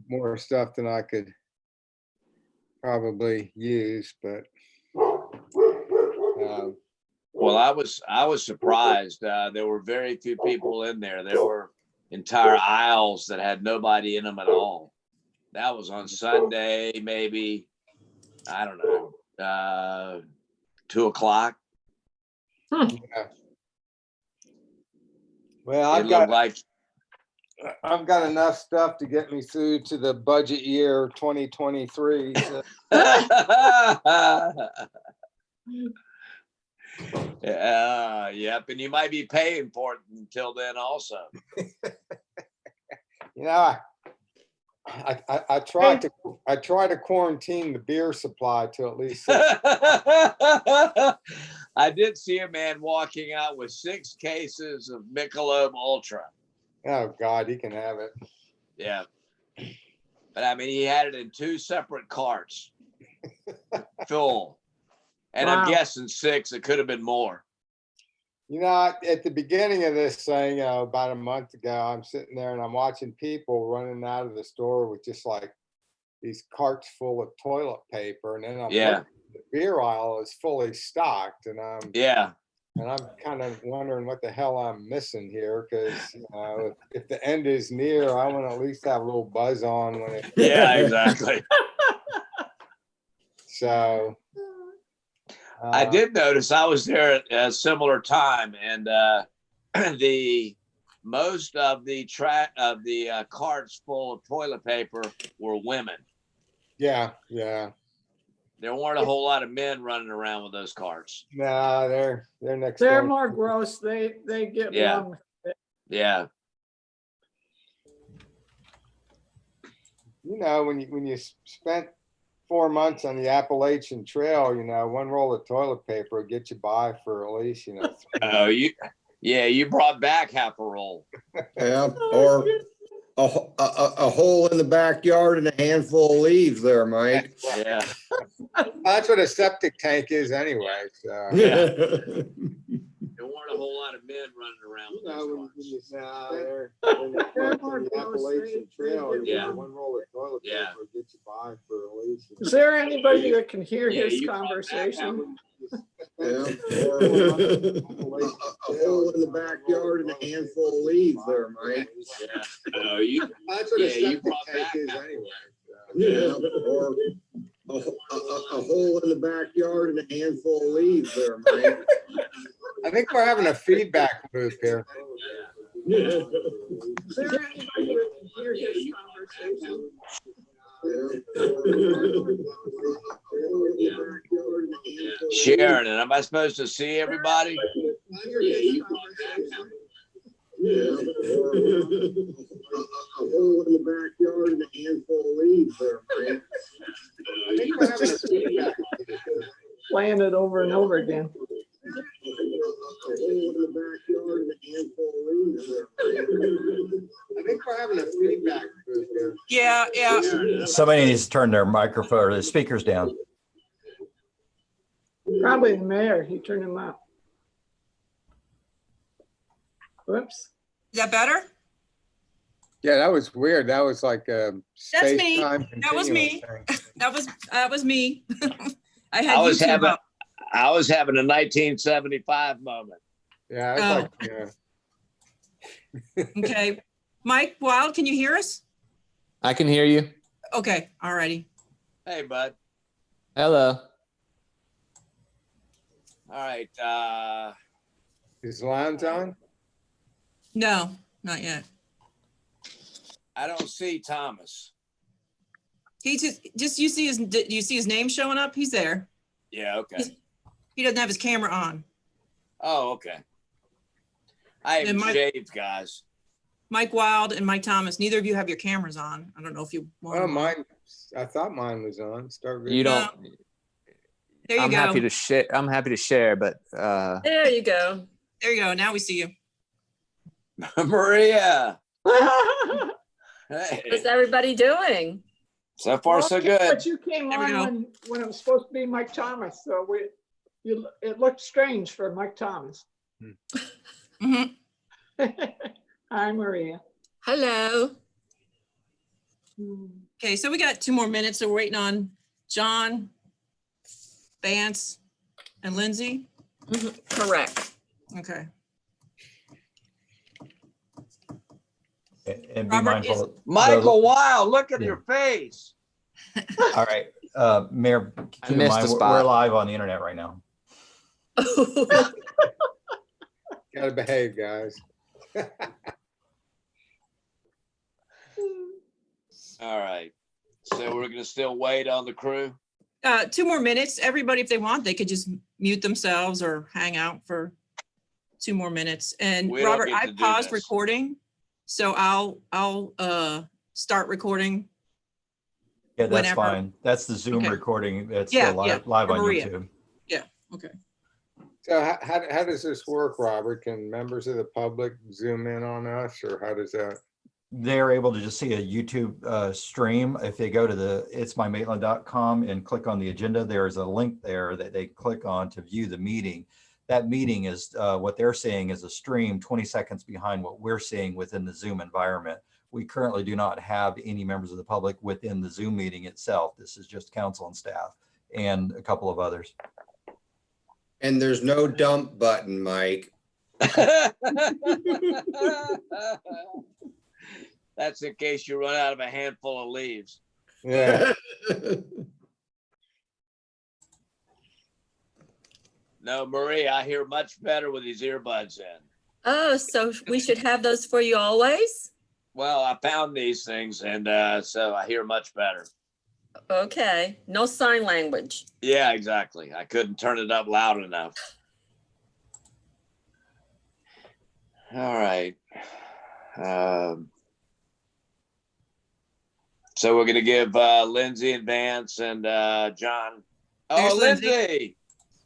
more stuff than I could probably use, but Well, I was surprised. There were very few people in there. There were entire aisles that had nobody in them at all. That was on Sunday, maybe, I don't know, 2 o'clock. yeah. Well, It looked like I've got enough stuff to get me through to the budget year 2023. So. Yep, and you might be paying for it until then also. You know, I try to quarantine the beer supply to at least. I did see a man walking out with 6 cases of Michelob Ultra. Oh God, he can have it. Yeah, but I mean, he had it in 2 separate carts, full, and Wow. I'm guessing 6. It could have been more. You know, at the beginning of this thing, about a month ago, I'm sitting there and I'm watching people running out of the store with just like these carts full of toilet paper, and then I'm looking, the beer aisle is fully stocked, and I'm kind of wondering what the hell I'm missing here, because if the end is near, I want to at least have a little buzz on when it. Yeah, exactly. So. I did notice I was there at a similar time, and the most of the carts full of toilet paper were women. Yeah. There weren't a whole lot of men running around with those carts. No, they're next. They're more gross. They get wrong. Yeah. You know, when you spent 4 months on the Appalachian Trail, one roll of toilet paper will get you by for at least, 3 months. Oh, you brought back half a roll. Yeah, or a hole in the backyard and a handful of leaves there, Mike. Yeah. That's what a septic tank is anyway. So. Yeah. There weren't a whole lot of men running around with those carts. They're on the Appalachian Trail. One roll of toilet paper will get you by for at least. Is there anybody that can hear his conversation? Yeah, or a hole in the backyard and a handful of leaves there, Mike. Yeah. That's what a septic tank is anyway. So. Yeah, or a hole in the backyard and a handful of leaves there, Mike. I think we're having a feedback loop here. Is there anybody that can hear his conversation? Sharon, and am I supposed to see everybody? Yeah, or a hole in the backyard and a handful of leaves there, Mike. I think we're having a feedback. Playing it over and over again. I think we're having a feedback loop here. Yeah. Somebody needs to turn their microphone or the speakers down. Probably the mayor. He turned him up. Whoops. Is that better? Yeah, that was weird. That was like a That's me. space-time That was me. continuum thing. That was me. I had I was YouTube up. having a 1975 moment. Yeah, it's like, Okay. Mike Wild, can you hear us? I can hear you. Okay. All righty. Hey, bud. Hello. All right. Is Lounge on? No, not yet. I don't see Thomas. He just you see his name showing up? He's there. Yeah, okay. He doesn't have his camera on. Oh, okay. I And haven't Mike- shaved, guys. Mike Wild and Mike Thomas. Neither of you have your cameras on. I don't know if you want. Oh, them on. mine. I thought mine was on. Start You video. don't. There you I'm go. happy to share. I'm happy to share, but There you go. There you go. Now we see you. Maria. Hey. What's everybody doing? So far, so good. But you came There we go. on when it was supposed to be Mike Thomas, so it looked strange for Mike Thomas. Mhm. Hi, Maria. Hello. Okay, so we got 2 more minutes. So we're waiting on John, Vance, and Lindsay. Correct. Okay. And be Robert, mindful. Michael, wow, look at Yeah. your face. All right, Mayor, I keep in missed a mind, we're spot. live on the internet right now. Gotta behave, guys. All right. So we're gonna still wait on the crew? 2 more minutes. Everybody, if they want, they could just mute themselves or hang out for 2 more minutes. And We don't Robert, get I to do paused this. recording, so I'll start recording. Yeah, that's Whenever. fine. That's the Zoom Okay. recording. That's Yeah, still yeah, live for on Maria. YouTube. Okay. So how does this work, Robert? Can members of the public zoom in on us, or how does that? They're able to just see a YouTube stream. If they go to the itsmymaitland.com and click on the agenda, there's a link there that they click on to view the meeting. That meeting is what they're seeing is a stream 20 seconds behind what we're seeing within the Zoom environment. We currently do not have any members of the public within the Zoom meeting itself. This is just council and staff and a couple of others. And there's no dump button, Mike. That's in case you run out of a handful of leaves. Yeah, No, Marie, I hear much better with these earbuds in. Oh, so we should have those for you always? Well, I found these things and so I hear much better. Okay, no sign language. Yeah, exactly. I couldn't turn it up loud enough. All right. So we're gonna give Lindsay and Vance and John. Oh, There's Lindsay.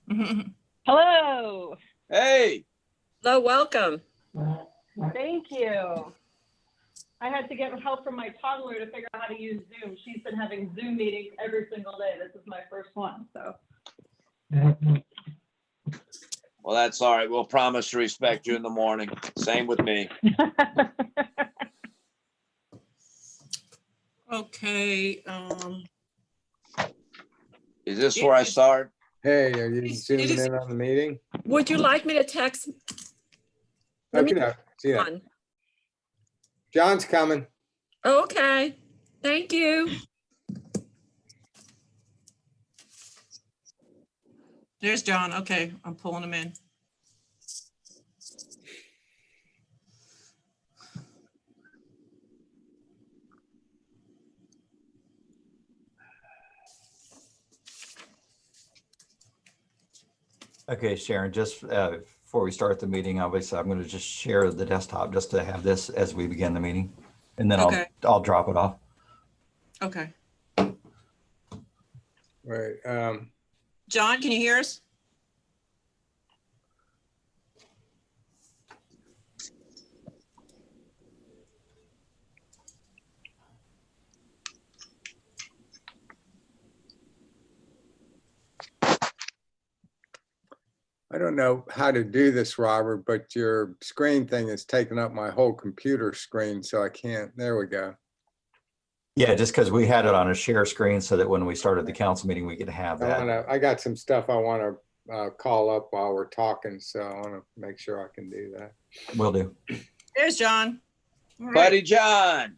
Lindsay. Hello, Hey. Hello, welcome. thank you. I had to get help from my toddler to figure out how to use Zoom. She's been having Zoom meetings every single day. This is my first one, so. Well, that's all right. We'll promise to respect you in the morning. Same with me. Okay. Is this where I start? hey, are you It zooming is- in on the meeting? Would you like me to text? Let me- Okay, see that. on? John's coming. Okay, thank you. There's John. Okay, I'm pulling him in. Okay, Sharon, just before we start the meeting, obviously, I'm going to just share the desktop just to have this as we begin the meeting. And then Okay. I'll drop it off. Okay. Right. John, can you hear us? I don't know how to do this, Robert, but your screen thing is taking up my whole computer screen, so I can't. There we go. Yeah, just because we had it on a share screen so that when we started the council meeting, we could have that. I got some stuff I want to call up while we're talking, so I want to make sure I can do that. Will do. There's John. All right. Buddy John.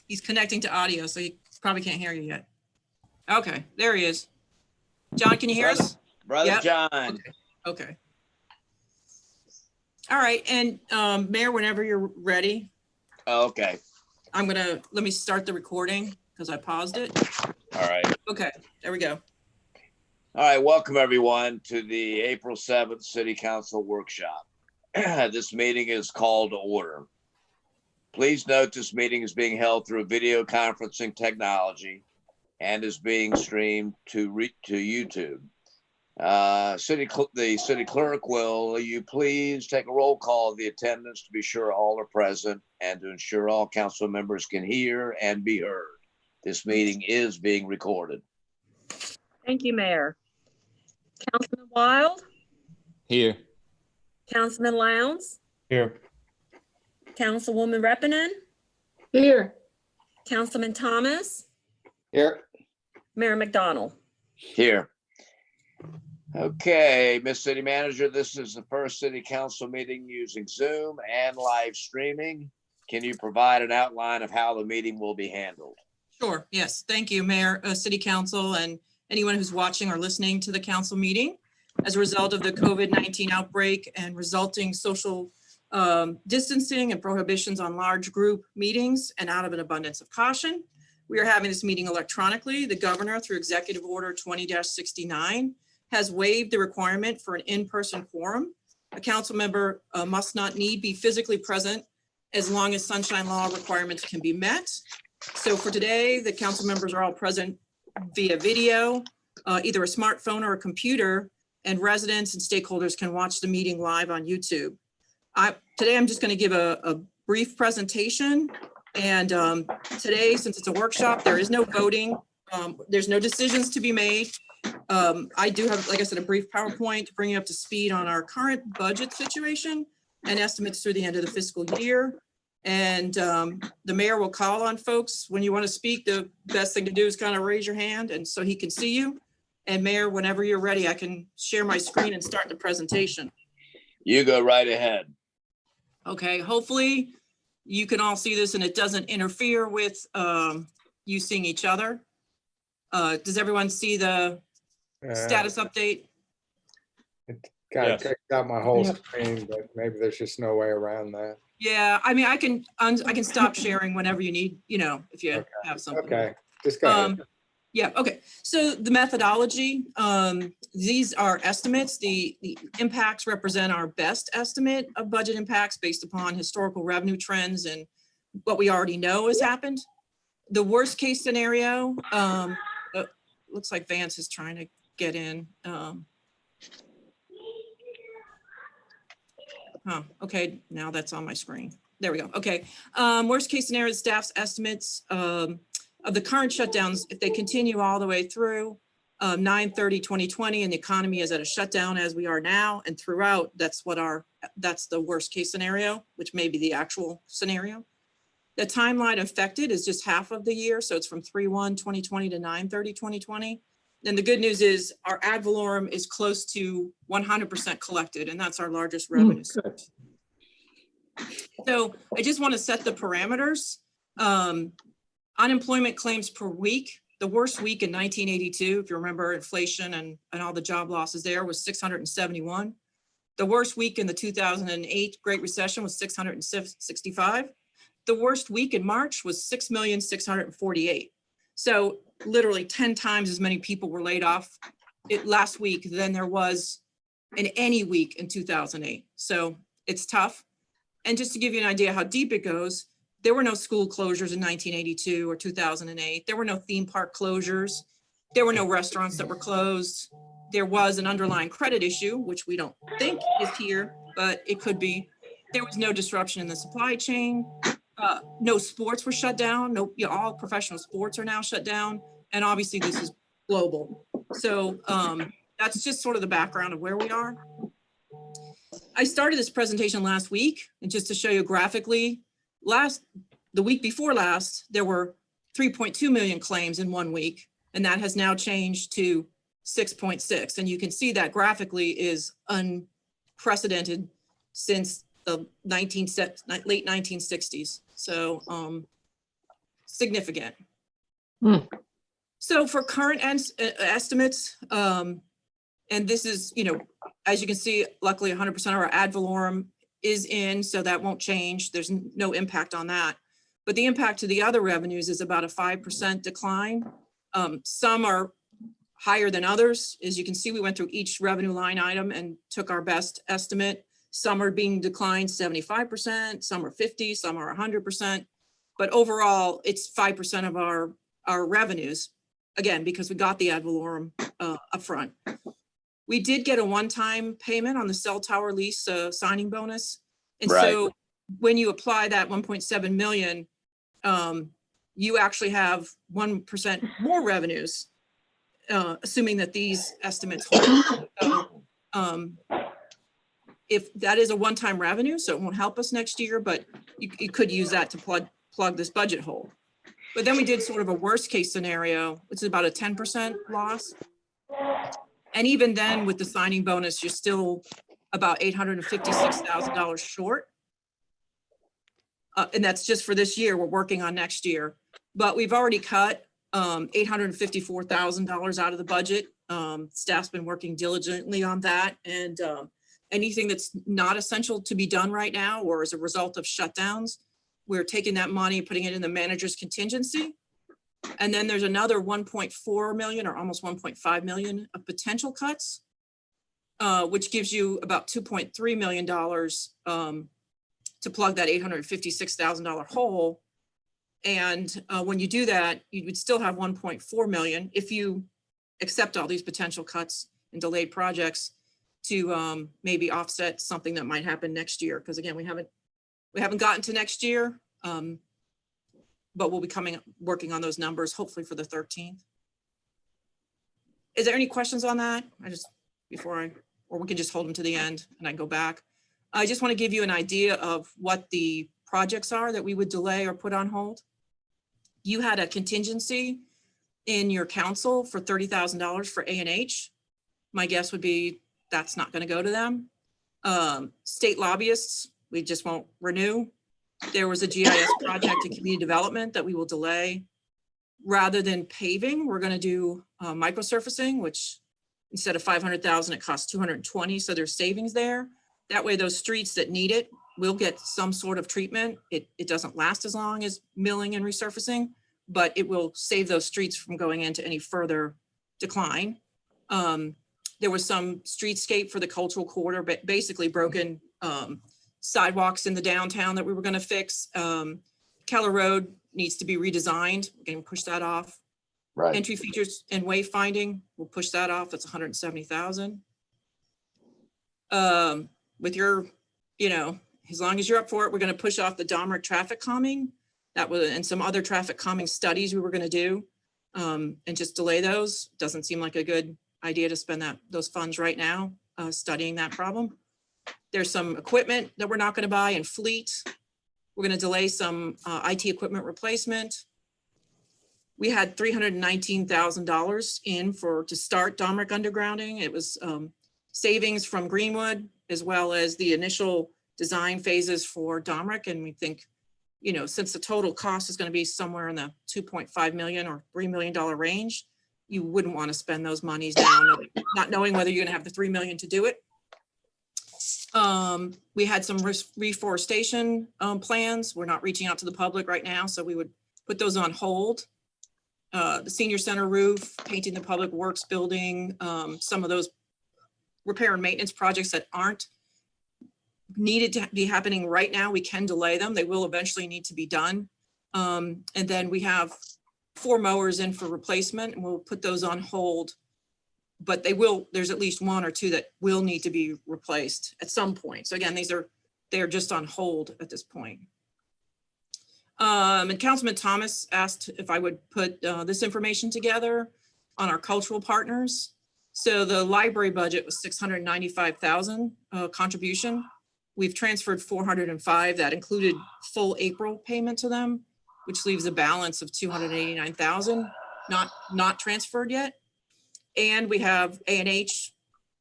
He's connecting to audio, so he probably can't hear you yet. Okay, there he is. John, can you hear us? Brother Yep. John. Okay. All right, and Mayor, whenever you're ready, Okay. let me start the recording because I paused it. All right. Okay, there we go. All right. Welcome, everyone, to the April 7th City Council Workshop. This meeting is called to order. Please note this meeting is being held through video conferencing technology and is being streamed to YouTube. The city clerk, will you please take a roll call of the attendance to be sure all are present and to ensure all council members can hear and be heard. This meeting is being recorded. Thank you, Mayor. Councilman Wild, Here. Councilman Lowndes, Here. Councilwoman Reppinen, Here, Councilman Thomas, Here, Mayor McDonald. Here. Okay, Miss City Manager, this is the first city council meeting using Zoom and live streaming. Can you provide an outline of how the meeting will be handled? Sure, yes. Thank you, Mayor, City Council, and anyone who's watching or listening to the council meeting. As a result of the COVID-19 outbreak and resulting social distancing and prohibitions on large group meetings, and out of an abundance of caution, we are having this meeting electronically. The governor, through Executive Order 20-69, has waived the requirement for an in-person quorum. A council member must not need be physically present as long as sunshine law requirements can be met. So for today, the council members are all present via video, either a smartphone or a computer, and residents and stakeholders can watch the meeting live on YouTube. Today, I'm just going to give a brief presentation. And today, since it's a workshop, there is no voting. There's no decisions to be made. I do have, like I said, a brief PowerPoint to bring you up to speed on our current budget situation and estimates through the end of the fiscal year. And the mayor will call on folks. When you want to speak, the best thing to do is kind of raise your hand and so he can see you. And Mayor, whenever you're ready, I can share my screen and start the presentation. You go right ahead. Okay, hopefully you can all see this and it doesn't interfere with you seeing each other. Does everyone see the status update? kind of takes out my whole screen, but maybe there's just no way around that. Yeah, I mean, I can stop sharing whenever you need, if you have something. Okay, just go ahead. Yeah, okay. So the methodology, these are estimates. The impacts represent our best estimate of budget impacts based upon historical revenue trends and what we already know has happened. The worst case scenario, looks like Vance is trying to get in. Okay, now that's on my screen. There we go. Okay, worst case scenario, staff's estimates of the current shutdowns, if they continue all the way through 9/30/2020 and the economy is at a shutdown as we are now and throughout, that's the worst case scenario, which may be the actual scenario. The timeline affected is just half of the year. So it's from 3/1/2020 to 9/30/2020. And the good news is our ad valorem is close to 100% collected, and that's our largest revenue source. So I just want to set the parameters. Unemployment claims per week, the worst week in 1982, if you remember inflation and all the job losses there, was 671. The worst week in the 2008 Great Recession was 665. The worst week in March was 6,648,000. So literally 10 times as many people were laid off last week than there was in any week in 2008. So it's tough. And just to give you an idea how deep it goes, there were no school closures in 1982 or 2008. There were no theme park closures. There were no restaurants that were closed. There was an underlying credit issue, which we don't think is here, but it could be. There was no disruption in the supply chain. No sports were shut down. No, all professional sports are now shut down. And obviously this is global. So that's just sort of the background of where we are. I started this presentation last week, and just to show you graphically, the week before last, there were 3.2 million claims in 1 week, and that has now changed to 6.6. And you can see that graphically is unprecedented since the late 1960s. So significant. So for current estimates, and this is, as you can see, luckily 100% of our ad valorem is in, so that won't change. There's no impact on that. But the impact to the other revenues is about a 5% decline. Some are higher than others. As you can see, we went through each revenue line item and took our best estimate. Some are being declined 75%, some are 50, some are 100%. But overall, it's 5% of our revenues, again, because we got the ad valorem upfront. We did get a one-time payment on the cell tower lease signing bonus. And so when you apply that 1.7 million, you actually have 1% more revenues, assuming that these estimates hold. So, if that is a one-time revenue, so it won't help us next year, but you could use that to plug this budget hole. But then we did sort of a worst case scenario, which is about a 10% loss. And even then with the signing bonus, you're still about $856,000 short. And that's just for this year. We're working on next year, but we've already cut $854,000 out of the budget. Staff's been working diligently on that, and anything that's not essential to be done right now or as a result of shutdowns, we're taking that money, putting it in the manager's contingency. And then there's another 1.4 million or almost 1.5 million of potential cuts, which gives you about $2.3 million to plug that $856,000 hole. And when you do that, you would still have 1.4 million if you accept all these potential cuts and delayed projects to maybe offset something that might happen next year. Because again, we haven't gotten to next year, but we'll be working on those numbers hopefully for the 13th. Is there any questions on that? Or we can just hold them to the end and I go back. I just want to give you an idea of what the projects are that we would delay or put on hold. You had a contingency in your council for $30,000 for A&H. My guess would be that's not going to go to them. State lobbyists, we just won't renew. There was a GIS project in community development that we will delay. Rather than paving, we're going to do microsurfacing, which instead of 500,000, it costs 220. So there's savings there. That way, those streets that need it will get some sort of treatment. It doesn't last as long as milling and resurfacing, but it will save those streets from going into any further decline. There was some streetscape for the cultural corridor, but basically broken sidewalks in the downtown that we were going to fix. Keller Road needs to be redesigned. We're going to push that off. Right. Entry features and wayfinding, we'll push that off. That's 170,000. With your, as long as you're up for it, we're going to push off the Domrick traffic calming and some other traffic calming studies we were going to do, and just delay those. Doesn't seem like a good idea to spend those funds right now studying that problem. There's some equipment that we're not going to buy in fleet. We're going to delay some IT equipment replacement. We had $319,000 in to start Domrick undergrounding. It was savings from Greenwood, as well as the initial design phases for Domrick. And we think, since the total cost is going to be somewhere in the 2.5 million or $3 million range, you wouldn't want to spend those monies now, not knowing whether you're going to have the 3 million to do it. We had some reforestation plans. We're not reaching out to the public right now, so we would put those on hold. The senior center roof, painting the public works building, some of those repair and maintenance projects that aren't needed to be happening right now, we can delay them. They will eventually need to be done. And then we have 4 mowers in for replacement, and we'll put those on hold. But there's at least 1 or 2 that will need to be replaced at some point. So again, they're just on hold at this point. And Councilman Thomas asked if I would put this information together on our cultural partners. So the library budget was 695,000 contribution. We've transferred 405. That included full April payment to them, which leaves a balance of 289,000 not transferred yet. And we have A&H,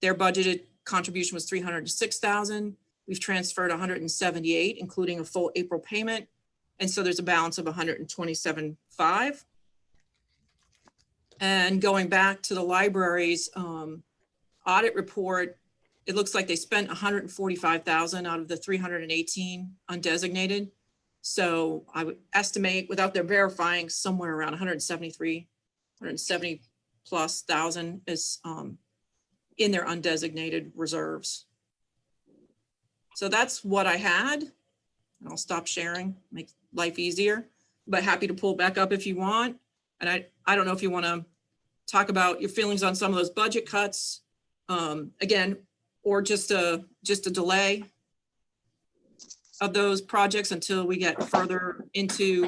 their budgeted contribution was 306,000. We've transferred 178, including a full April payment. And so there's a balance of 127.5. And going back to the library's audit report, it looks like they spent 145,000 out of the 318 undesignated. So I would estimate, without their verifying, somewhere around 170 plus thousand is in their undesignated reserves. So that's what I had. And I'll stop sharing, make life easier, but happy to pull back up if you want. And I don't know if you want to talk about your feelings on some of those budget cuts, again, or just a delay of those projects until we get further into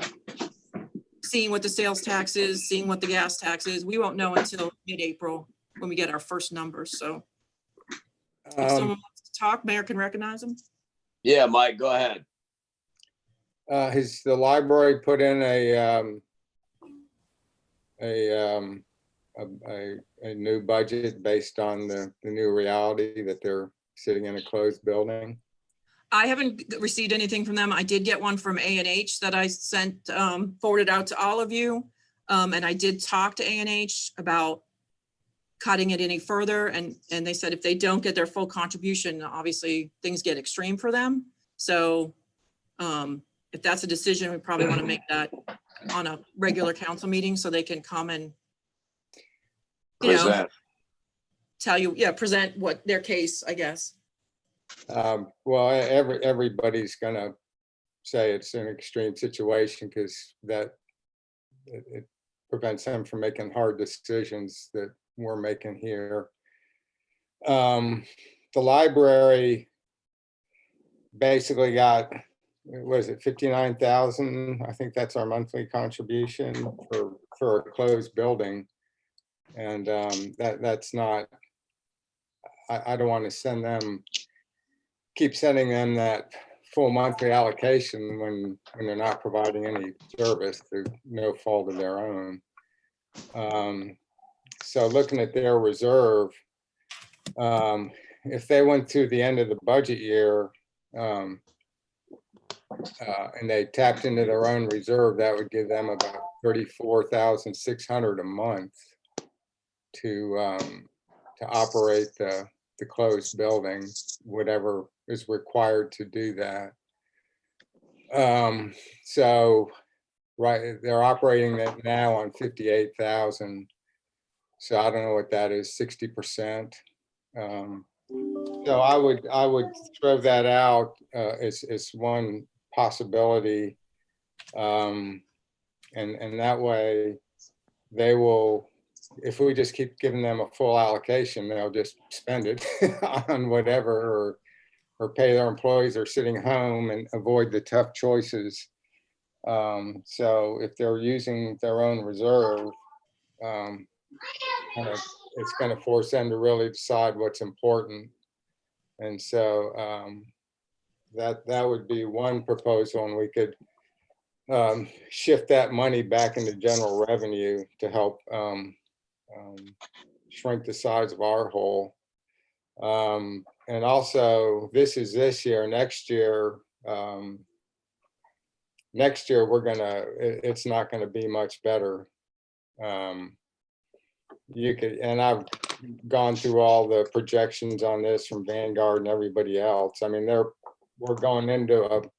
seeing what the sales tax is, seeing what the gas tax is. We won't know until mid-April when we get our first numbers. So if someone wants to talk, Mayor can recognize them. Yeah, Mike, go ahead. The library put in a new budget based on the new reality that they're sitting in a closed building? I haven't received anything from them. I did get one from A&H that I sent, forwarded out to all of you. And I did talk to A&H about cutting it any further. And they said if they don't get their full contribution, obviously things get extreme for them. So if that's a decision, we probably want to make that on a regular council meeting so they can come and, you know, Present. tell you, yeah, present what their case, I guess. Well, everybody's gonna say it's an extreme situation because it prevents them from making hard decisions that we're making here. The library basically got, what is it, 59,000? I think that's our monthly contribution for a closed building. And that's not, I don't want to keep sending them that full monthly allocation when they're not providing any service through no fault of their own. So looking at their reserve, if they went to the end of the budget year and they tapped into their own reserve, that would give them about 34,600 a month to operate the closed building, whatever is required to do that. So, right, they're operating that now on 58,000. So I don't know what that is, 60%. So I would throw that out as one possibility. And that way they will, if we just keep giving them a full allocation, they'll just spend it on whatever, or pay their employees or sitting home and avoid the tough choices. So if they're using their own reserve, it's going to force them to really decide what's important. And so that would be one proposal, and we could shift that money back into general revenue to help shrink the size of our hole. And also, this is this year. Next year, it's not gonna be much better. And I've gone through all the projections on this from Vanguard and everybody else. I mean, we're going into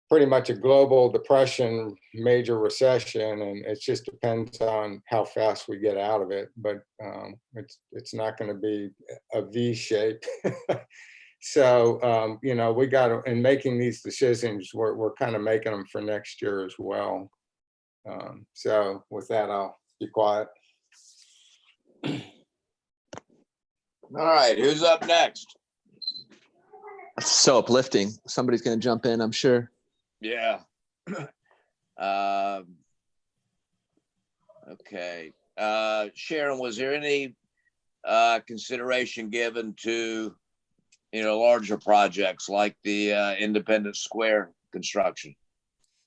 pretty much a global depression, major recession, and it just depends on how fast we get out of it. But it's not going to be a V shape. So you know, we got to, in making these decisions, we're kind of making them for next year as well. So with that, I'll be quiet. All right, who's up next? That's so uplifting. Somebody's going to jump in, I'm sure. Yeah. Okay. Sharon, was there any consideration given to, you know, larger projects like the Independence Square construction?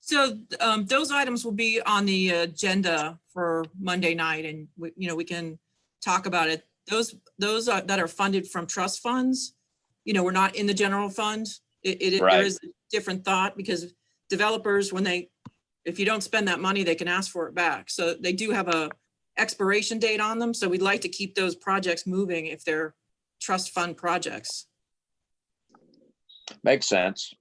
So those items will be on the agenda for Monday night, and we can talk about it. Those that are funded from trust funds, we're not in the general fund. Right. There is a different thought, because developers, if you don't spend that money, they can ask for it back. So they do have a expiration date on them. So we'd like to keep those projects moving if they're trust fund projects. Makes sense.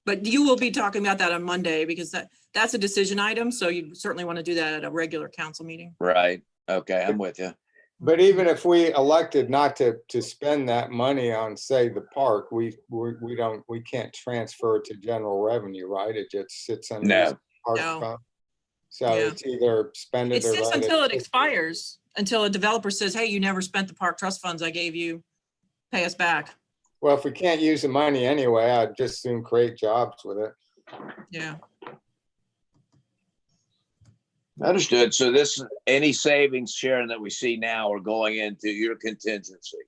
But you will be talking about that on Monday, because that's a decision item. So you certainly want to do that at a regular council meeting. Right. Okay, I'm with you. But even if we elected not to spend that money on, say, the park, we can't transfer it to general revenue, right? It just sits on the park fund. So it's either spend it or it sits until it expires, until a developer says, hey, you never spent the park trust funds I gave you, pay us back. Well, if we can't use the money anyway, I'd just soon create jobs with it. Yeah. Understood. So any savings, Sharon, that we see now are going into your contingency.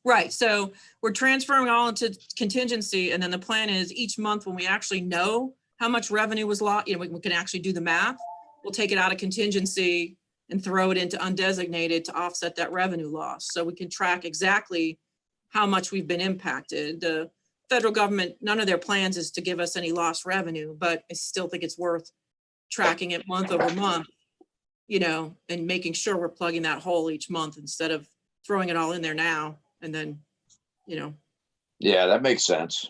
Right. So we're transferring all into contingency. And then the plan is each month when we actually know how much revenue was lost, we can actually do the math. We'll take it out of contingency and throw it into undesignated to offset that revenue loss. So we can track exactly how much we've been impacted. The federal government, none of their plans is to give us any lost revenue, but I still think it's worth tracking it month over month, and making sure we're plugging that hole each month instead of throwing it all in there now and then, Yeah, that makes sense.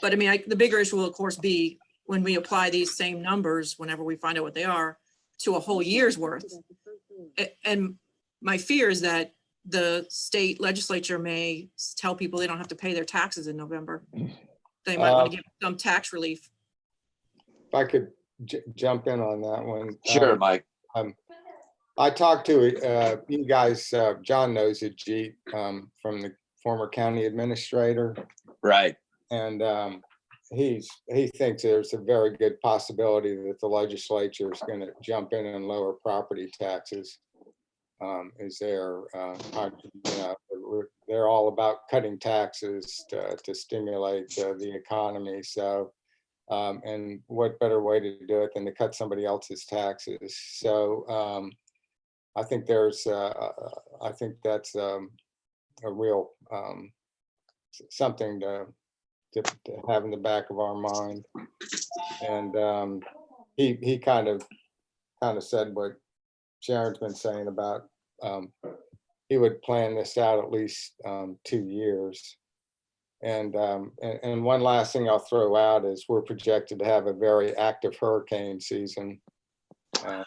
But I mean, the bigger issue will of course be when we apply these same numbers, whenever we find out what they are, to a whole year's worth. And my fear is that the state legislature may tell people they don't have to pay their taxes in November. They might want to give some tax relief. If I could jump in on that one. Sure, Mike. I talked to you guys, John knows Ajit from the former county administrator. Right. And he thinks there's a very good possibility that the legislature is going to jump in and lower property taxes. They're all about cutting taxes to stimulate the economy. So, and what better way to do it than to cut somebody else's taxes? So, I think that's a real something to have in the back of our mind. And he kind of said what Sharon's been saying about he would plan this out at least 2 years. And one last thing I'll throw out is we're projected to have a very active hurricane season. And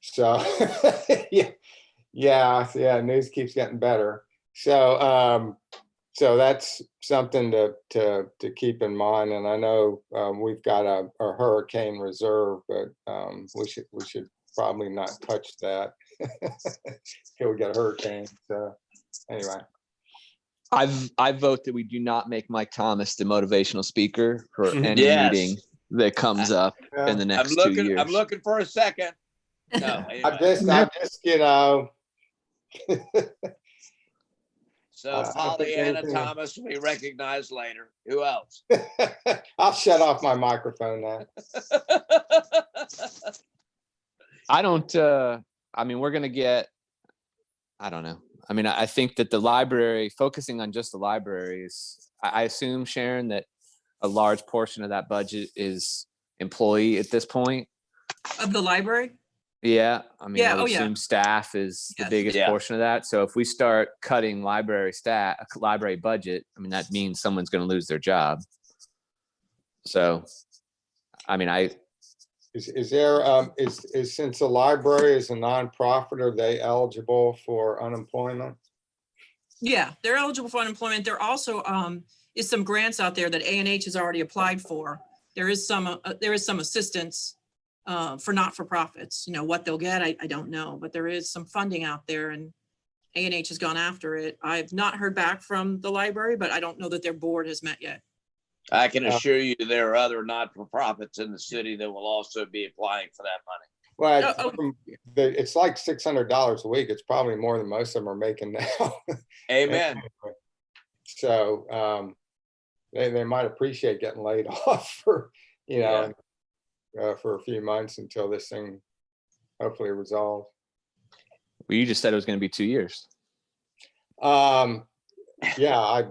so yeah, news keeps getting better. So that's something to keep in mind. And I know we've got a hurricane reserve, but we should probably not touch that till we get a hurricane. So anyway. I vote that we do not make Mike Thomas the motivational speaker for any Yes. meeting that comes up in the next 2 years. I'm looking for a second. No, I'm just So Pollyanna Thomas will be recognized later. Who else? I'll shut off my microphone now. I don't, I mean, we're going to get, I don't know. I mean, I think that the library, focusing on just the libraries, I assume, Sharon, that a large portion of that budget is employee at this point. Of the library? Yeah, I mean, Yeah, I would oh, yeah. assume staff is the Yes. biggest Yeah. portion of that. So if we start cutting library budget, I mean, that means someone's going to lose their job. So, I mean, Is there is since the library is a nonprofit, are they eligible for unemployment? Yeah, they're eligible for unemployment. There also is some grants out there that A&H has already applied for. There is some assistance for not-for-profits. What they'll get, I don't know, but there is some funding out there and A&H has gone after it. I've not heard back from the library, but I don't know that their board has met yet. I can assure you there are other not-for-profits in the city that will also be applying for that money. Well, it's like $600 a week. It's probably more than most of them are making now. Amen. So they might appreciate getting laid off for for a few months until this thing hopefully resolves. well, you just said it was going to be 2 years. Yeah,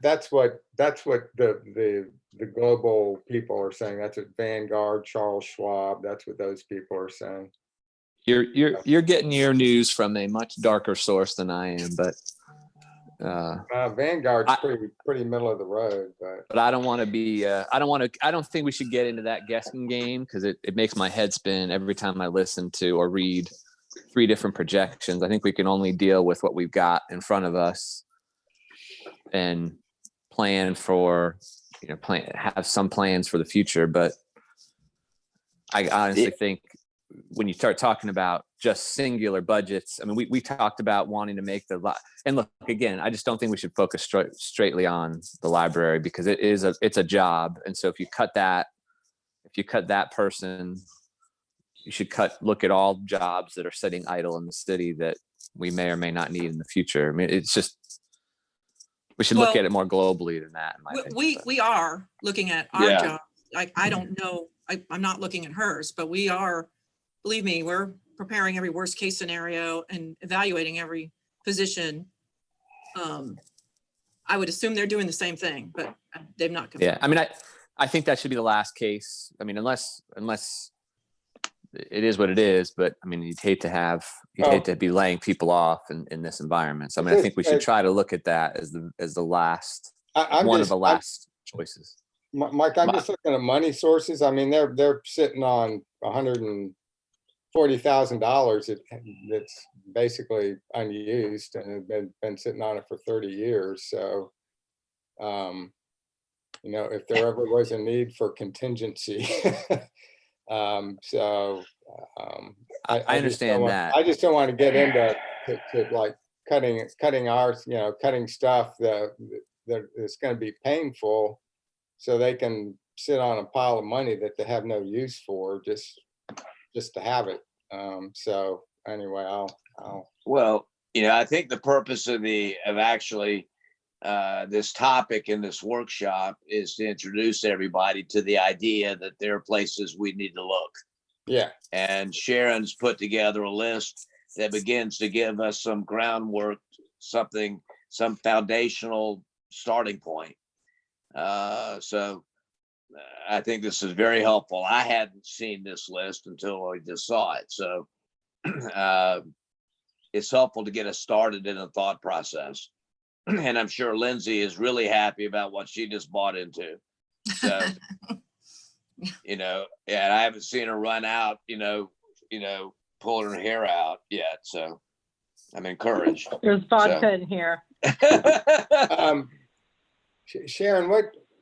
that's what the global people are saying. That's what Vanguard, Charles Schwab, that's what those people are saying. You're getting your news from a much darker source than I am, but Vanguard's pretty middle of the road, but I don't want to be I don't think we should get into that guessing game because it makes my head spin every time I listen to or read 3 different projections. I think we can only deal with what we've got in front of us and plan for, have some plans for the future. But I honestly think when you start talking about just singular budgets, I mean, we talked about wanting to make and look, again, I just don't think we should focus straightly on the library because it's a job. And so if you cut that person, you should look at all jobs that are sitting idle in the city that we may or may not need in the future. I mean, it's just, We should look Well, at it more globally than that. In my opinion, We, but- we are looking at our Yeah. job. Like, I don't know, I'm not looking at hers, but we are, believe me, we're preparing every worst case scenario and evaluating every position. I would assume they're doing the same thing, but they've not. Yeah, I mean, I think that should be the last case. I mean, unless it is what it is, but I mean, you'd hate to be laying people off in this environment. So I mean, I think we should try to look at that as the last, I'm one of just, the last choices. Mike, I'm just looking at money sources. I mean, they're sitting on $140,000 that's basically unused and have been sitting on it for 30 years. So, you know, if there ever was a need for contingency. I understand that. I just don't want to get into like cutting ours, you know, cutting stuff that it's going to be painful, so they can sit on a pile of money that they have no use for, just to have it. So anyway, Well, you know, I think the purpose of actually this topic in this workshop is to introduce everybody to the idea that there are places we need to look. yeah. And Sharon's put together a list that begins to give us some groundwork, some foundational starting point. So I think this is very helpful. I hadn't seen this list until I just saw it. So it's helpful to get us started in a thought process. And I'm sure Lindsay is really happy about what she just bought into. So, you know, and I haven't seen her run out, you know, pulling her hair out yet. So I'm encouraged. There's vodka in here. Sharon,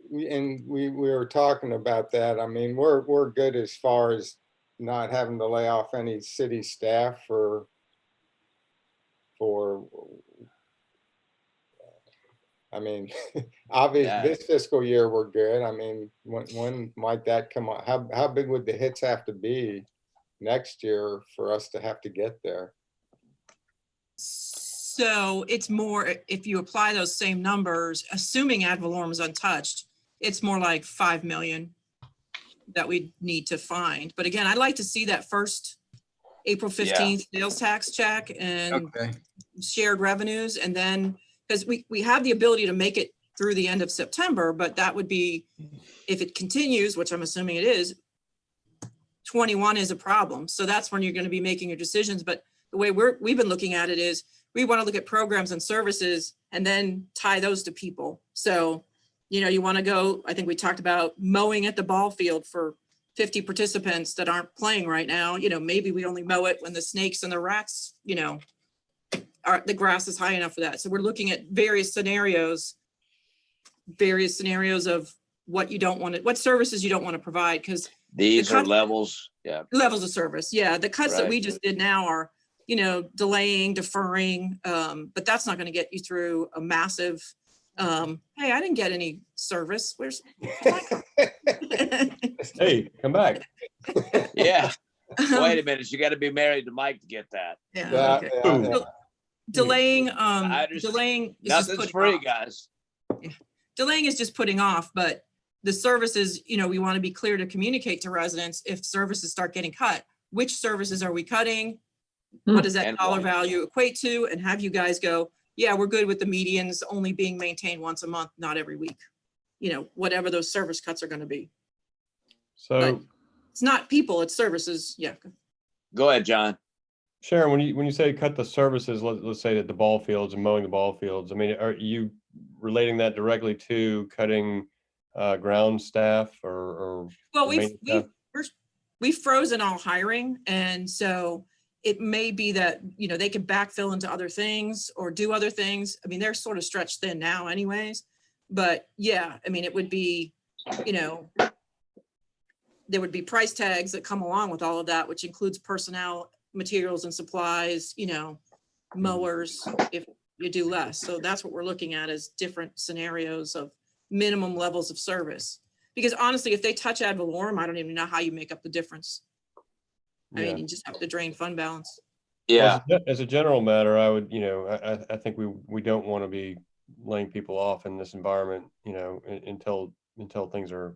we were talking about that. I mean, we're good as far as not having to lay off any city staff for I mean, obviously Yeah. this fiscal year we're good. I mean, when might that come on? How big would the hits have to be next year for us to have to get there? So it's more, if you apply those same numbers, assuming ad valorem is untouched, it's more like 5 million that we need to find. But again, I'd like to see that first April 15th sales tax check and shared revenues. And then, because we have the ability to make it through the end of September, but that would be, if it continues, which I'm assuming it is, 21 is a problem. So that's when you're going to be making your decisions. But the way we've been looking at it is, we want to look at programs and services and then tie those to people. So, you know, you want to go, I think we talked about mowing at the ball field for 50 participants that aren't playing right now. You know, maybe we only mow it when the snakes and the rats, you know, the grass is high enough for that. So we're looking at various scenarios of what you don't want to, what services you don't want to provide, because These are levels. Yeah. levels of service. Yeah. The cuts that Right. we just did now are, you know, delaying, deferring, but that's not going to get you through a massive, hey, I didn't get any service. Where's Hey, come back. Yeah. Wait a minute. You got to be married to Mike to get that. Yeah, okay. Yeah. Delaying, I understand. delaying is just Nothing's putting free, off. guys. Delaying is just putting off, but the services, you know, we want to be clear to communicate to residents if services start getting cut. Which services are we cutting? What does that And dollar why. value equate to? And have you guys go, yeah, we're good with the medians only being maintained once a month, not every week. You know, whatever those service cuts are going to be. So It's not people, it's services. Yeah. Go ahead, John. Sharon, when you say cut the services, let's say that the ball fields and mowing the ball fields, I mean, are you relating that directly to cutting ground staff or Well, the main staff? we've frozen all hiring. And so it may be that, you know, they could backfill into other things or do other things. I mean, they're sort of stretched thin now anyways, but yeah, I mean, it would be, you know, there would be price tags that come along with all of that, which includes personnel, materials and supplies, you know, mowers, if you do less. So that's what we're looking at, is different scenarios of minimum levels of service. Because honestly, if they touch ad valorem, I don't even know how you make up the difference. I mean, you just have to drain fund balance. Yeah. As a general matter, I would, you know, I think we don't want to be laying people off in this environment, you know, until things are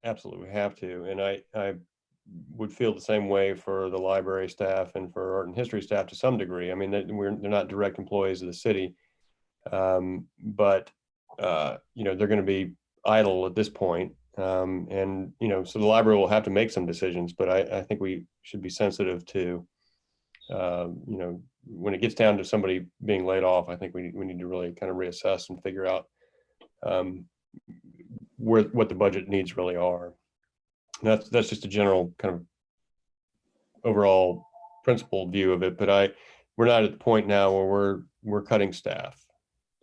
absolutely have to. And I would feel the same way for the library staff and for art and history staff to some degree. I mean, they're not direct employees of the city, but you know, they're going to be idle at this point. And, you know, so the library will have to make some decisions, but I think we should be sensitive to, you know, when it gets down to somebody being laid off, I think we need to really kind of reassess and figure out what the budget needs really are. And that's just a general kind of overall principled view of it, but we're not at the point now where we're cutting staff.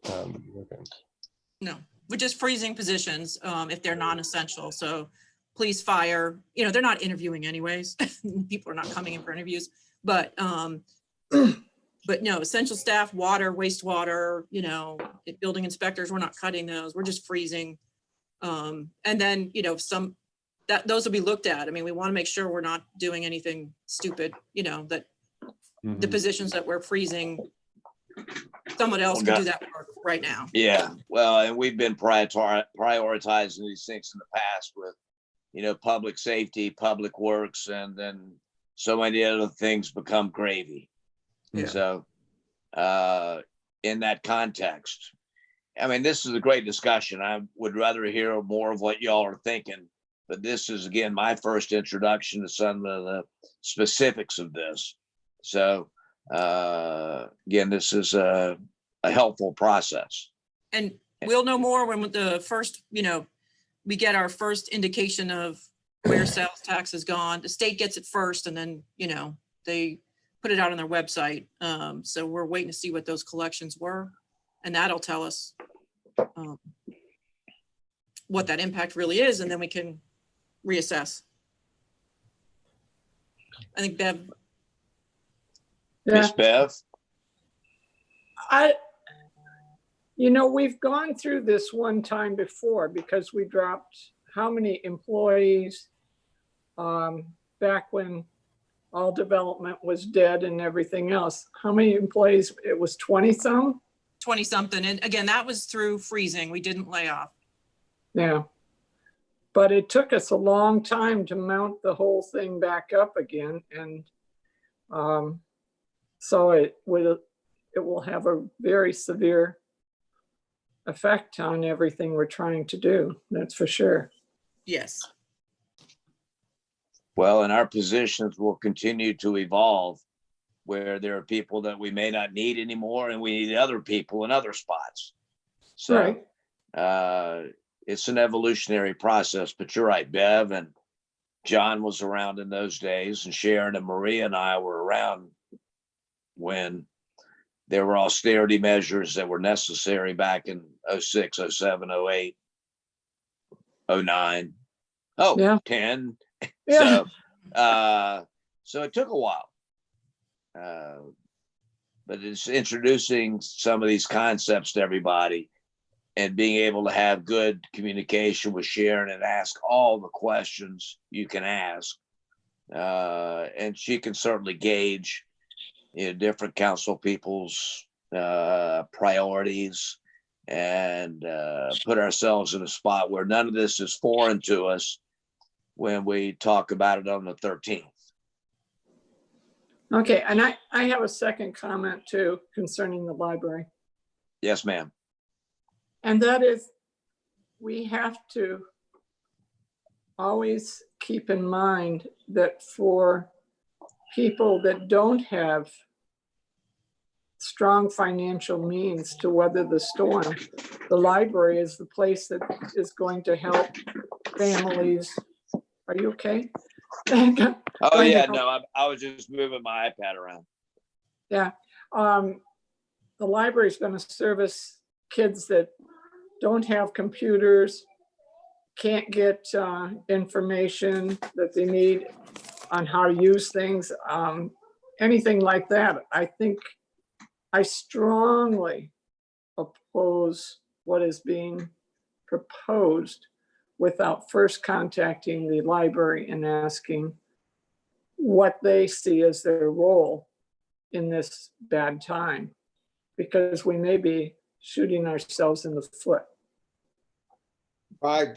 Okay. No, we're just freezing positions if they're non-essential. So police, fire, you know, they're not interviewing anyways. People are not coming in for interviews, but no, essential staff, water, wastewater, you know, building inspectors, we're not cutting those. We're just freezing. And then, you know, those will be looked at. I mean, we want to make sure we're not doing anything stupid, you know, that the positions that we're freezing, someone else can do that work right now. Yeah, well, and we've been prioritizing these things in the past with, you know, public safety, public works, and then so many other things become gravy. Yeah. So in that context, I mean, this is a great discussion. I would rather hear more of what y'all are thinking, but this is, again, my first introduction to some of the specifics of this. So again, this is a helpful process. And we'll know more when the first, you know, we get our first indication of where sales tax has gone. The state gets it first, and then, you know, they put it out on their website. So we're waiting to see what those collections were, and that'll tell us what that impact really is, and then we can reassess. I think Bev. Miss Bev? You know, we've gone through this one time before because we dropped how many employees back when all development was dead and everything else. How many employees? It was 20 some? 20 something. And again, that was through freezing. We didn't lay off. Yeah. But it took us a long time to mount the whole thing back up again. And so it will have a very severe effect on everything we're trying to do. That's for sure. Yes. Well, and our positions will continue to evolve, where there are people that we may not need anymore, and we need other people in other spots. So Right. It's an evolutionary process, but you're right, Bev, and John was around in those days, and Sharon and Maria and I were around when there were austerity measures that were necessary back in 06, 07, 08, 09, Yeah. 10. Yeah. So it took a while. But it's introducing some of these concepts to everybody and being able to have good communication with Sharon and ask all the questions you can ask. And she can certainly gauge, you know, different council people's priorities, and put ourselves in a spot where none of this is foreign to us when we talk about it on the 13th. Okay, and I have a second comment too concerning the library. Yes, ma'am. And that is, we have to always keep in mind that for people that don't have strong financial means to weather the storm, the library is the place that is going to help families. Are you okay? Oh yeah, no, I was just moving my iPad around. Yeah, the library is going to service kids that don't have computers, can't get information that they need on how to use things, anything like that. I think I strongly oppose what is being proposed without first contacting the library and asking what they see as their role in this bad time. Because we may be shooting ourselves in the foot. Let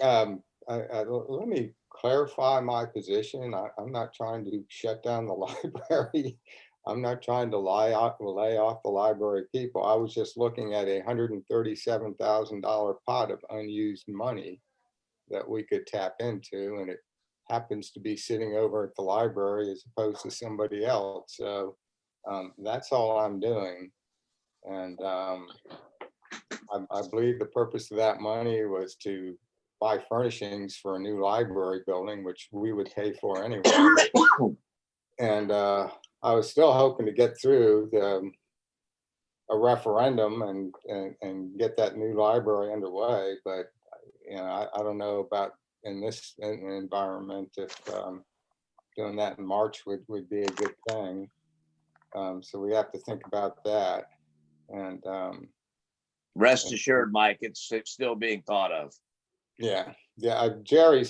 me clarify my position. I'm not trying to shut down the library. I'm not trying to lay off the library people. I was just looking at $137,000 pot of unused money that we could tap into, and it happens to be sitting over at the library as opposed to somebody else. So that's all I'm doing. And I believe the purpose of that money was to buy furnishings for a new library building, which we would pay for anyway. And I was still hoping to get through a referendum and get that new library underway, but you know, I don't know about in this environment if doing that in March would be a good thing. So we have to think about that. And Rest assured, Mike, it's still being thought of. yeah, Jerry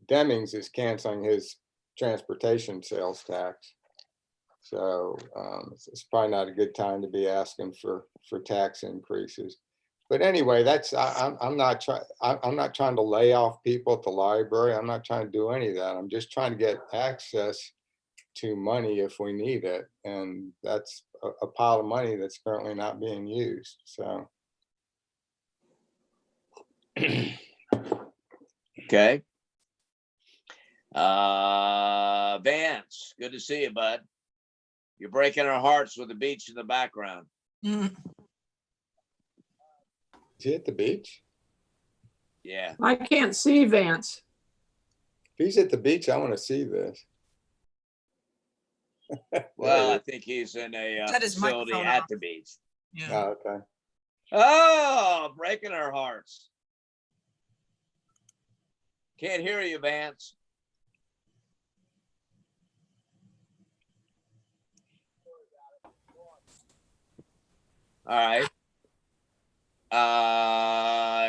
Demings is canceling his transportation sales tax. So it's probably not a good time to be asking for tax increases. But anyway, I'm not trying to lay off people at the library. I'm not trying to do any of that. I'm just trying to get access to money if we need it. And that's a pile of money that's currently not being used. So. Okay. Vance, good to see you, bud. You're breaking our hearts with the beach in the background. Is he at the beach? Yeah. I can't see Vance. If he's at the beach, I want to see this. Well, I think he's in a Got his facility microphone at off. the beach. Yeah. Oh, okay. Oh, breaking our hearts. Can't hear you, Vance. All right.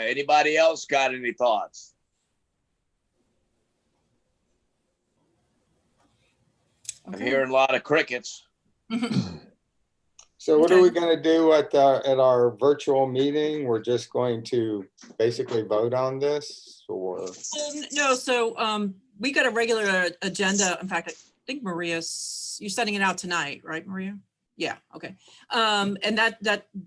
Anybody else got any thoughts? I'm hearing a lot of crickets. So what are we going to do at our virtual meeting? We're just going to basically vote on this, or? Well, no, so we got a regular agenda. In fact, I think Maria's, you're sending it out tonight, right, Maria? Yeah, okay. And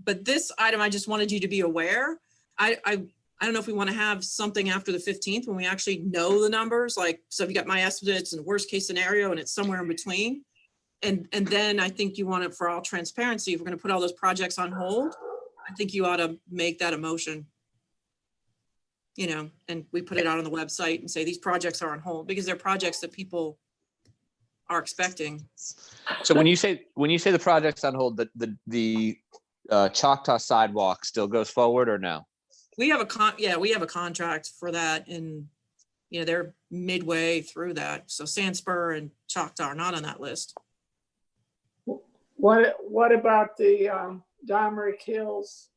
but this item, I just wanted you to be aware. I don't know if we want to have something after the 15th when we actually know the numbers, like, so if you got my estimates and worst case scenario and it's somewhere in between. And then I think you want it, for all transparency, if we're going to put all those projects on hold, I think you ought to make that a motion. You know, and we put it out on the website and say these projects are on hold because they're projects that people are expecting. So when you say the project's on hold, the Choctaw sidewalk still goes forward or no? We have a contract for that, and you know, they're midway through that. So Sandspur and Choctaw are not on that list. What about the Domerick Hills?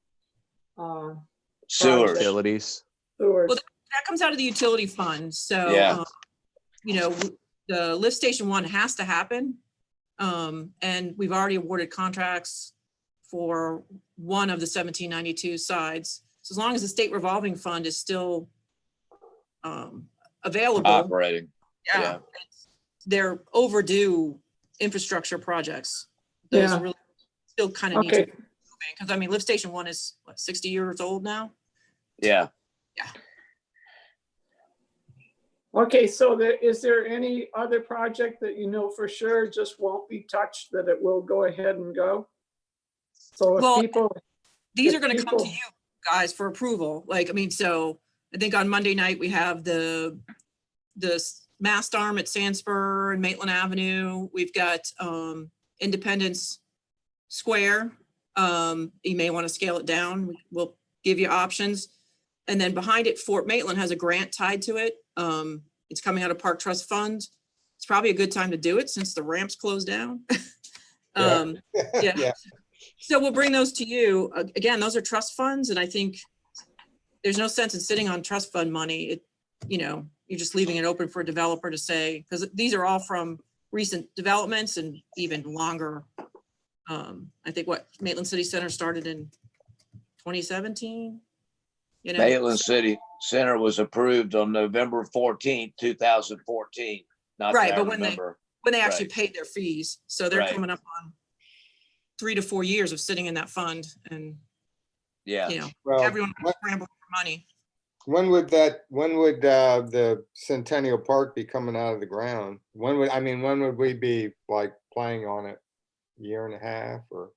Sewers. Utilities. Sewers. Well, that comes out of the utility fund. So, Yeah. You know, the lift station 1 has to happen. And we've already awarded contracts for one of the 1792 sides. So as long as the state revolving fund is still available. Operating. Yeah. They're overdue infrastructure projects. Those Yeah. really still kind of need to Okay. be moving. Because I mean, lift station 1 is what, 60 years old now? Yeah. Okay, so is there any other project that you know for sure just won't be touched, that it will go ahead and go? So Well, if people, These if are gonna come to people- you guys for approval. Like, I mean, so I think on Monday night, we have the mast arm at Sandspur and Maitland Avenue. We've got Independence Square. You may want to scale it down. We'll give you options. And then behind it, Fort Maitland has a grant tied to it. It's coming out of Park Trust Fund. It's probably a good time to do it since the ramp's closed down. Yeah. Yeah. So we'll bring those to you. Again, those are trust funds, and I think there's no sense in sitting on trust fund money. It, you know, you're just leaving it open for a developer to say, because these are all from recent developments and even longer. I think what Maitland City Center started in 2017. You know, Maitland City Center was approved on November 14th, 2014. Not Right, that I but when remember. they actually Right. paid their fees. So they're Right. coming up on 3 to 4 years of sitting in that fund and, Yeah. you know, Well, everyone was scrambling for money. when would the Centennial Park be coming out of the ground? When would we be like playing on it? Year and a half or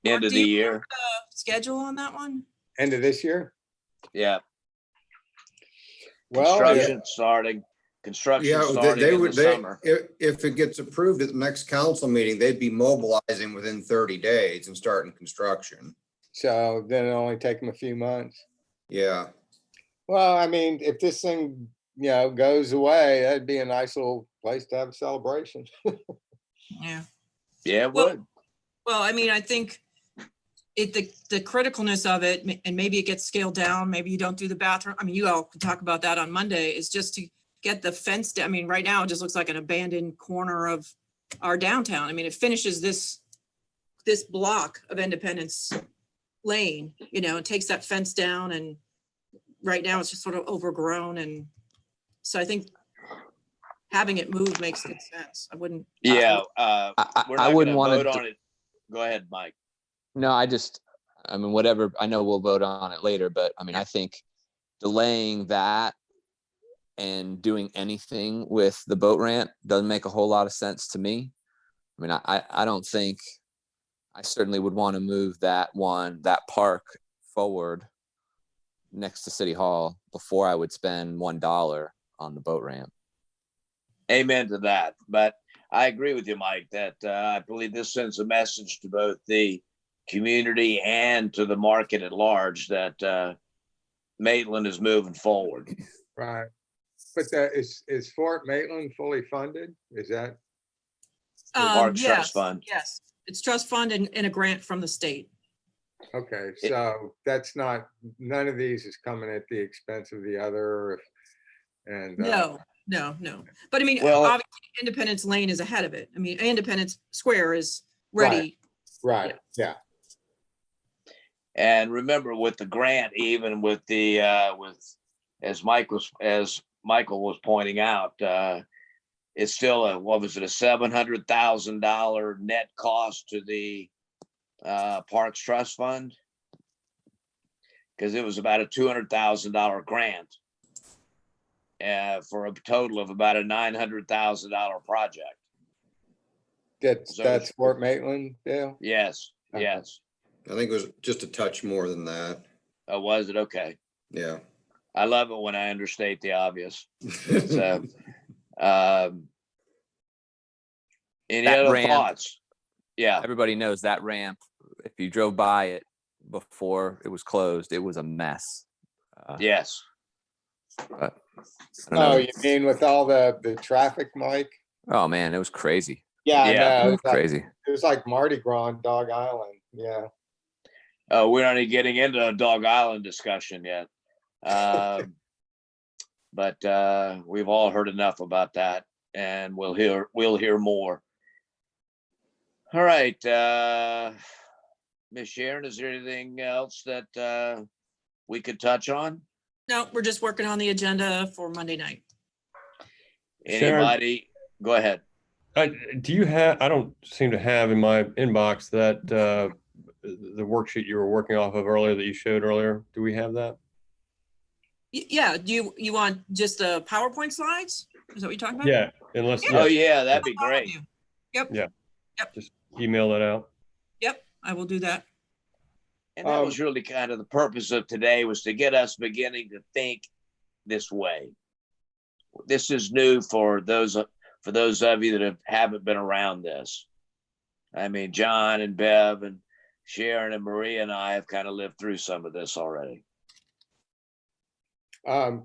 End of Do the you year. have the schedule on that one? end of this year? Yeah. Well, Construction starting. Construction Yeah, starting they in the would, summer. if it gets approved at the next council meeting, they'd be mobilizing within 30 days and starting construction. so then it'll only take them a few months. Yeah. Well, I mean, if this thing, goes away, that'd be a nice little place to have a celebration. Yeah. Yeah, it Well, would. Well, I mean, I think the criticalness of it, and maybe it gets scaled down, maybe you don't do the bathroom. I mean, you all can talk about that on Monday, is just to get the fence down. I mean, right now it just looks like an abandoned corner of our downtown. I mean, it finishes this block of Independence Lane, it takes that fence down, and right now it's just sort of overgrown. And so I think having it moved makes good sense. I wouldn't. Yeah. I We're not wouldn't gonna want vote to. on it. Go ahead, Mike. No, I mean, whatever. I know we'll vote on it later, but I mean, I think delaying that and doing anything with the boat ramp doesn't make a whole lot of sense to me. I mean, I don't think, I certainly would want to move that park forward next to City Hall before I would spend $1 on the boat ramp. Amen to that. But I agree with you, Mike, that I believe this sends a message to both the community and to the market at large that Maitland is moving forward. Right. But is Fort Maitland fully funded? Is that? Parks Trust Yes, Fund. yes. It's trust fund and a grant from the state. Okay, so that's none of these is coming at the expense of the other. And No. But I mean, Well- obviously Independence Lane is ahead of it. I mean, Independence Square is ready. right, yeah. And remember, with the grant, even with the as Michael was pointing out, it's still a $700,000 net cost to the Parks Trust Fund, because it was about a $200,000 grant for a total of about a $900,000 project. That's Fort Maitland, Dale? Yes, Okay. yes. I think it was just a touch more than that. Oh, was it? Okay. Yeah. I love it when I understate the obvious. So, any That other ramp- thoughts? Yeah. Everybody knows that ramp. If you drove by it before it was closed, it was a mess. Yes. But I don't know. Oh, you mean with all the traffic, Mike? Oh man, it was crazy. Yeah, I Yeah. know. It was crazy. It was like Mardi Gras on Dog Island, yeah. We're not even getting into a Dog Island discussion yet. But we've all heard enough about that, and we'll hear more. All right, Miss Sharon, is there anything else that we could touch on? No, we're just working on the agenda for Monday night. Sharon. Anybody? Go ahead. Do you have, I don't seem to have in my inbox that the worksheet you were working off of earlier that you showed earlier. Do we have that? Yeah, do you want just the PowerPoint slides? Is that what you're talking about? Yeah, unless, Oh, yeah, yeah, that'd be great. Yep, just email that out. yep, I will do that. And that was really kind of the purpose of today, was to get us beginning to think this way. This is new for those of you that haven't been around this. I mean, John and Bev and Sharon and Maria and I have kind of lived through some of this already. I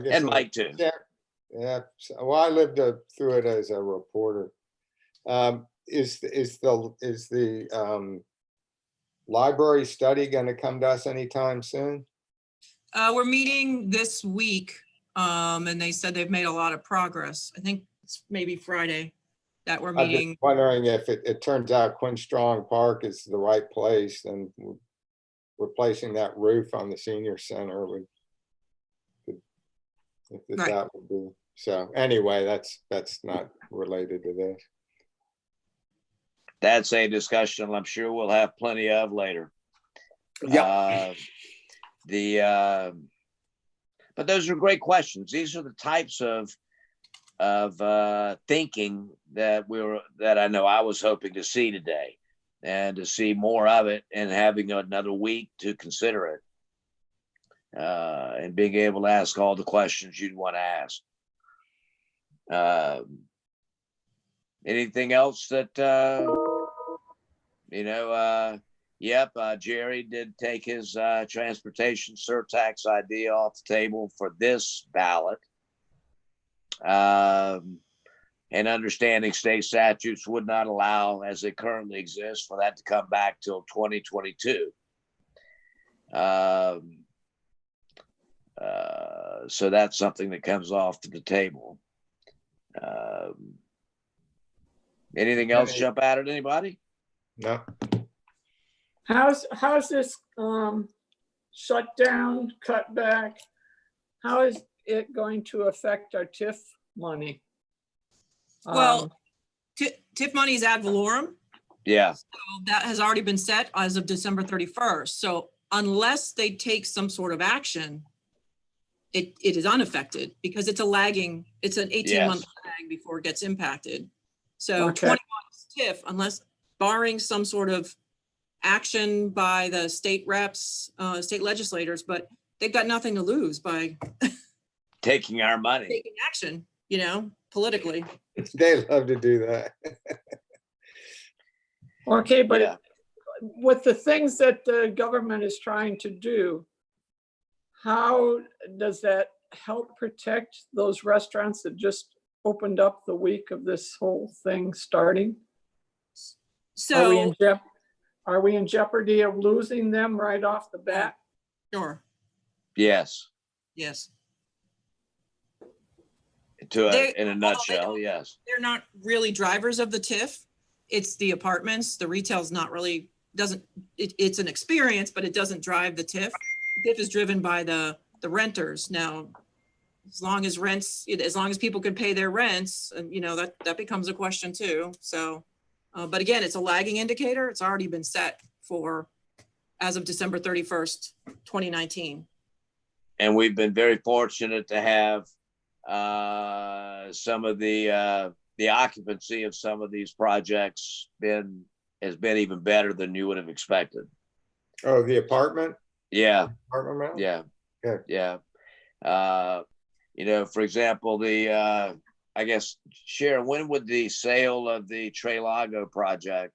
guess. And Mike too. Yeah, well, I lived through it as a reporter. Is the library study going to come to us anytime soon? We're meeting this week, and they said they've made a lot of progress. I think it's maybe Friday. that we're I'm just meeting. wondering if it turns out Quinn Strong Park is the right place, then replacing that roof on the senior center would, if Right. that would be, so anyway, that's not related to this. That's a discussion I'm sure we'll have plenty of later. Yeah. But those are great questions. These are the types of thinking that I know I was hoping to see today, and to see more of it, and having another week to consider it, and being able to ask all the questions you'd want to ask. Anything else that Jerry did take his transportation surtax idea off the table for this ballot. And understanding state statutes would not allow, as they currently exist, for that to come back till 2022. So that's something that comes off the table. Anything else jump out at anybody? No. How's this shutdown, cutback? How is it going to affect our TIF money? Well, TIF money is ad valorem. Yeah. So that has already been set as of December 31st. So unless they take some sort of action, it is unaffected, because it's an 18-month lag before it gets impacted. So Okay. 21 TIF, unless barring some sort of action by the state reps, state legislators, but they've got nothing to lose by Taking our money. taking action, politically. They love to do that. Okay, but Yeah. with the things that the government is trying to do, how does that help protect those restaurants that just opened up the week of this whole thing starting? So, Are we in jeopardy of losing them right off the bat? sure, Yes. yes. In a nutshell, yes. They're not really drivers of the TIF. It's the apartments. The retail's not really, it's an experience, but it doesn't drive the TIF. TIF is driven by the renters. Now, as long as people can pay their rents, and that becomes a question too. So, but again, it's a lagging indicator. It's already been set for as of December 31st, 2019. And we've been very fortunate to have some of the occupancy of some of these projects has been even better than you would have expected. Oh, the apartment? Yeah. Apartment amount? Yeah. Good. Yeah. For example, I guess, Sharon, when would the sale of the Trelago project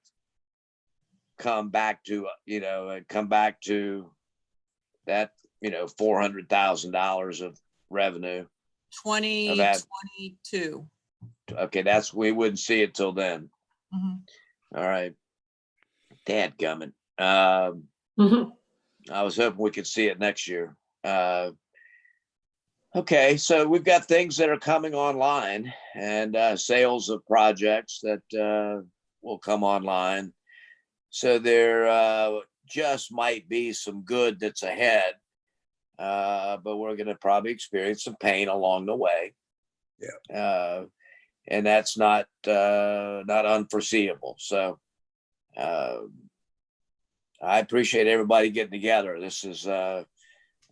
come back to that, $400,000 of revenue? 2022. Okay, we wouldn't see it till then. Mhm. All right. Dadgummit. Mhm. I was hoping we could see it next year. Okay, so we've got things that are coming online, and sales of projects that will come online. So there just might be some good that's ahead, but we're going to probably experience some pain along the way. Yeah. And that's not unforeseeable. So I appreciate everybody getting together. This is an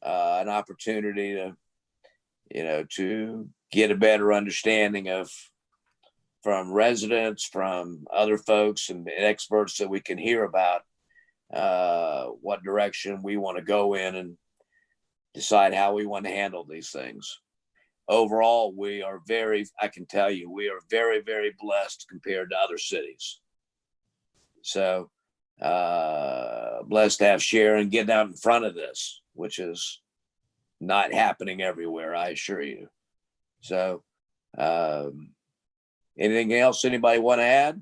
opportunity to get a better understanding from residents, from other folks and experts that we can hear about what direction we want to go in and decide how we want to handle these things. Overall, I can tell you, we are very, very blessed compared to other cities. So blessed to have Sharon getting out in front of this, which is not happening everywhere, I assure you. So anything else anybody want to add?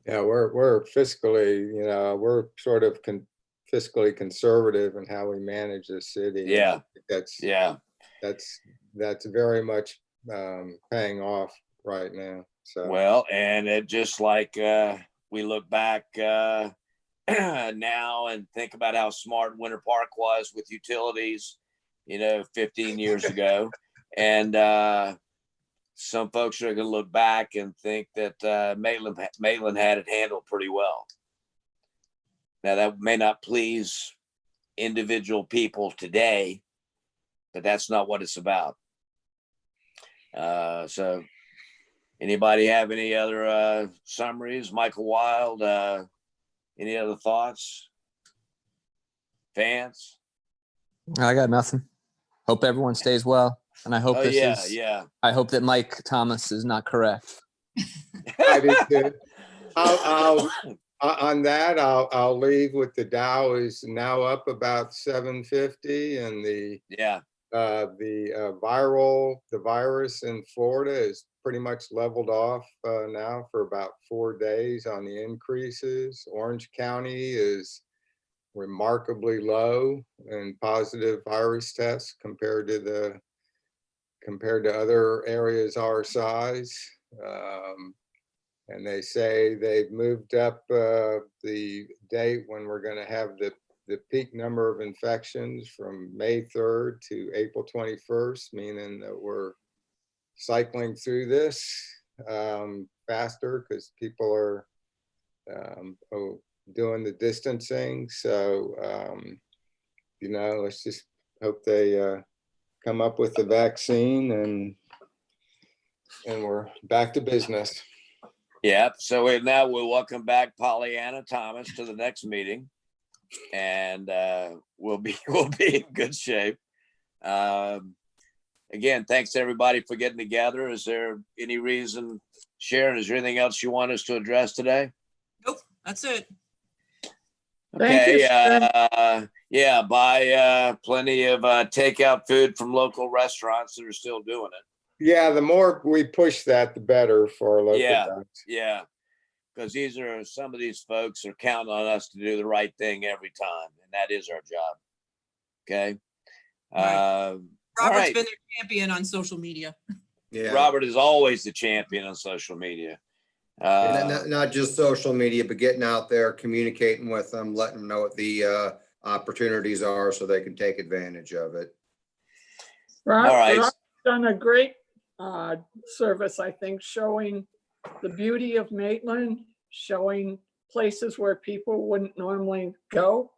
Yeah, we're fiscally, we're sort of fiscally conservative in how we manage the city. Yeah. That's very much paying off right now. So, Well, and it just like we look back now and think about how smart Winter Park was with utilities, 15 years ago. And some folks are going to look back and think that Maitland had it handled pretty well. Now, that may not please individual people today, but that's not what it's about. So anybody have any other summaries? Michael Wild, any other thoughts? Vance? I got nothing. Hope everyone stays well. And I hope I hope that Mike Thomas is not correct. I do too. On that, I'll leave with the Dow is now up about 750, and the virus in Florida is pretty much leveled off now for about 4 days on the increases. Orange County is remarkably low in positive virus tests compared to other areas our size. And they say they've moved up the date when we're going to have the peak number of infections from May 3rd to April 21st, meaning that we're cycling through this faster because people are doing the distancing. So, let's just hope they come up with the vaccine and we're back to business. Yep. So now we'll welcome back Pollyanna Thomas to the next meeting, and we'll be in good shape. Again, thanks to everybody for getting together. Is there any reason, Sharon, is there anything else you want us to address today? Nope, that's it. Okay. Buy plenty of takeout food from local restaurants that are still doing it. Yeah, the more we push that, the better for our local guys. Yeah, because some of these folks are counting on us to do the right thing every time, and that is our job. Okay. Right. Robert's right. been their champion on social media. Yeah. Robert is always the champion on social media. And not just social media, but getting out there, communicating with them, letting them know what the opportunities are so they can take advantage of it. All right. Rob's done a great service, I think, showing the beauty of Maitland, showing places where people wouldn't normally go.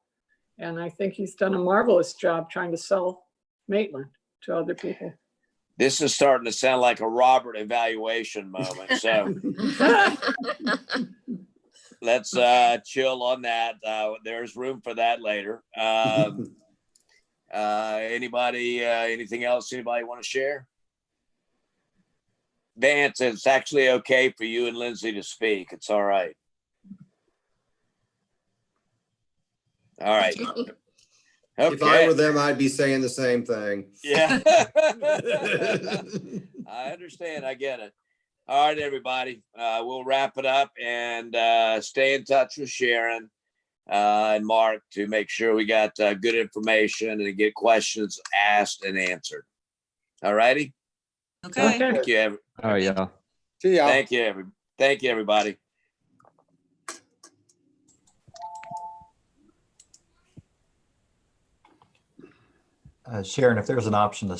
And I think he's done a marvelous job trying to sell Maitland to other people. This is starting to sound like a Robert evaluation moment. So let's chill on that. There's room for that later. Anybody, anything else anybody want to share? Vance, it's actually okay for you and Lindsay to speak. It's all right. All right. Okay. If I were them, I'd be saying the same thing. Yeah. I understand. I get it. All right, everybody. We'll wrap it up and stay in touch with Sharon and Mark to make sure we got good information and get questions asked and answered. All righty. Okay. Thank you. Oh, yeah. See ya. Thank you, everybody. Sharon, if there's an option to